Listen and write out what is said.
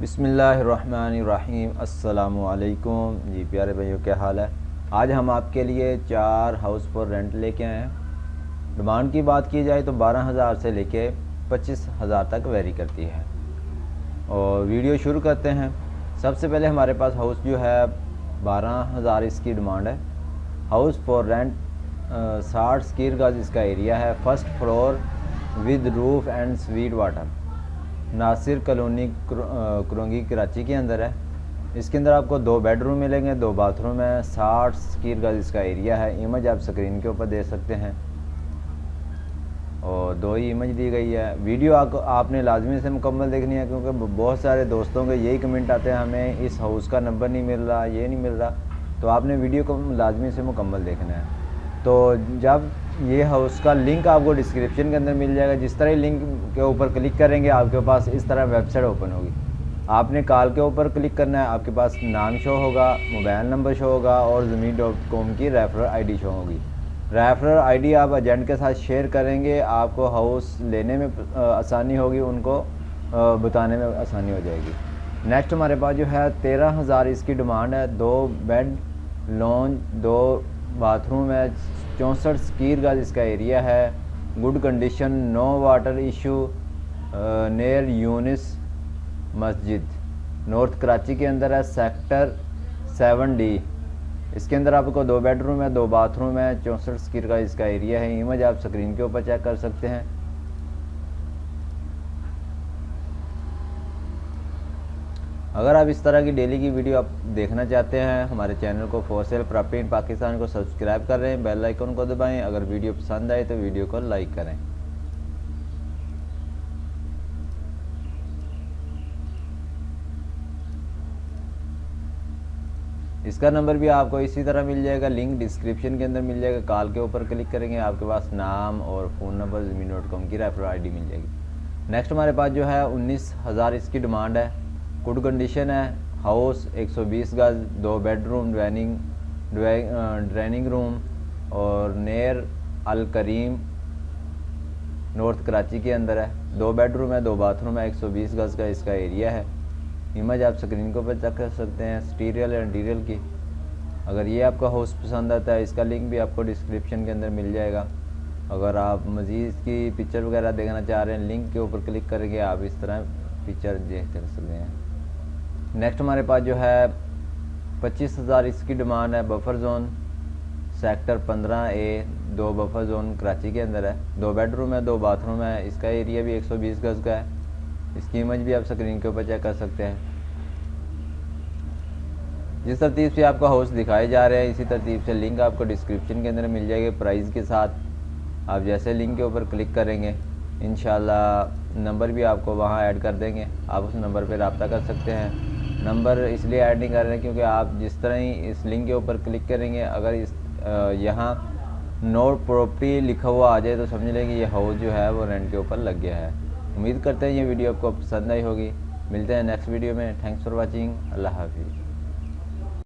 बिस्मिल्लाहिर्रहमानिर्रहीम। अस्सलामुअलैकुम जी प्यारे भाइयों, क्या हाल है। आज हम आपके लिए 4 हाउस फॉर रेंट लेके आए हैं। डिमांड की बात की जाए तो 12,000 से लेके 25,000 तक वेरी करती है। और वीडियो शुरू करते हैं। सबसे पहले हमारे पास हाउस जो है 12,000 इसकी डिमांड है। हाउस फॉर रेंट 60 स्क्वायर गज इसका एरिया है। First floor with roof and sweet water, Nasir colony Korangi Karachi के अंदर है। इसके अंदर आपको 2 बेडरूम मिलेंगे, 2 बाथरूम है। 60 स्क्वायर गज इसका एरिया है। इमेज आप स्क्रीन के ऊपर देख सकते हैं और 2 ही इमेज दी गई है। वीडियो आपने लाजमी से मुकम्मल देखनी है, क्योंकि बहुत सारे दोस्तों के यही कमेंट आते हैं हमें इस हाउस का नंबर नहीं मिल रहा, ये नहीं मिल रहा। तो आपने वीडियो को लाजमी से मुकम्मल देखना है। तो जब ये हाउस का लिंक आपको डिस्क्रिप्शन के अंदर मिल जाएगा। जिस तरह ही लिंक के ऊपर क्लिक करेंगे आपके पास इस तरह वेबसाइट ओपन होगी। आपने कॉल के ऊपर क्लिक करना है, आपके पास नाम शो होगा, मोबाइल नंबर शो होगा और ज़मीन.com की रेफरल आईडी शो होगी। रेफरल आईडी आप एजेंट के साथ शेयर करेंगे, आपको हाउस लेने में आसानी होगी, उनको बताने में आसानी हो जाएगी। नेक्स्ट हमारे पास जो है 13,000 इसकी डिमांड है। 2 बेड लॉन्च, 2 बाथरूम है। 64 स्क्वायर गज इसका एरिया है। Good condition, no water issue, near Younis Masjid, north Karachi के अंदर है। Sector 7D। इसके अंदर आपको 2 बेडरूम है, 2 बाथरूम है। 64 स्क्वायर गज इसका एरिया है। इमेज आप स्क्रीन के ऊपर चेक कर सकते हैं। अगर आप इस तरह की डेली की वीडियो आप देखना चाहते हैं, हमारे चैनल को for sale property in Pakistan को सब्सक्राइब कर रहे हैं, बेल आइकन को दबाएं। अगर वीडियो पसंद आए तो वीडियो को लाइक करें। इसका नंबर भी आपको इसी तरह मिल जाएगा, लिंक डिस्क्रिप्शन के अंदर मिल जाएगा। कॉल के ऊपर क्लिक करेंगे, आपके पास नाम और फ़ोन नंबर ज़मीन.com की रेफरल आईडी मिल जाएगी। नेक्स्ट हमारे पास जो है 19,000 इसकी डिमांड है। गुड कंडीशन है। हाउस 120 गज, 2 बेडरूम, ड्राइनिंग रूम और नेर अल करीम, नॉर्थ कराची के अंदर है। 2 बेडरूम है, 2 बाथरूम है। 120 गज का इसका एरिया है। इमेज आप स्क्रीन के ऊपर चेक कर सकते हैं एक्सटीरियल एंड इंटीरियल की। अगर ये आपका हाउस पसंद आता है, इसका लिंक भी आपको डिस्क्रिप्शन के अंदर मिल जाएगा। अगर आप मज़ीद इसकी पिक्चर वगैरह देखना चाह रहे हैं, लिंक के ऊपर क्लिक करके आप इस तरह पिक्चर देख सकते हैं। नेक्स्ट हमारे पास जो है 25,000 इसकी डिमांड है। Buffer zone, sector 15A, 2 buffer zone Karachi के अंदर है। 2 बेडरूम है, 2 बाथरूम है। इसका एरिया भी 120 गज का है। इसकी इमेज भी आप स्क्रीन के ऊपर चेक कर सकते हैं। जिस तरतीब से आपको हाउस दिखाए जा रहे हैं, इसी तरतीब से लिंक आपको डिस्क्रिप्शन के अंदर मिल जाएगी प्राइस के साथ। आप जैसे लिंक के ऊपर क्लिक करेंगे, इंशाल्लाह नंबर भी आपको वहां ऐड कर देंगे। आप उस नंबर पर रब्ता कर सकते हैं। नंबर इसलिए ऐड नहीं कर रहे हैं क्योंकि आप जिस तरह ही इस लिंक के ऊपर क्लिक करेंगे, अगर इस यहाँ नो प्रॉपर्टी लिखा हुआ आ जाए तो समझ लें कि ये हाउस जो है वो रेंट के ऊपर लग गया है। उम्मीद करते हैं ये वीडियो आपको पसंद आई होगी। मिलते हैं नेक्स्ट वीडियो में। Thanks for watching. अल्लाह हाफिज़।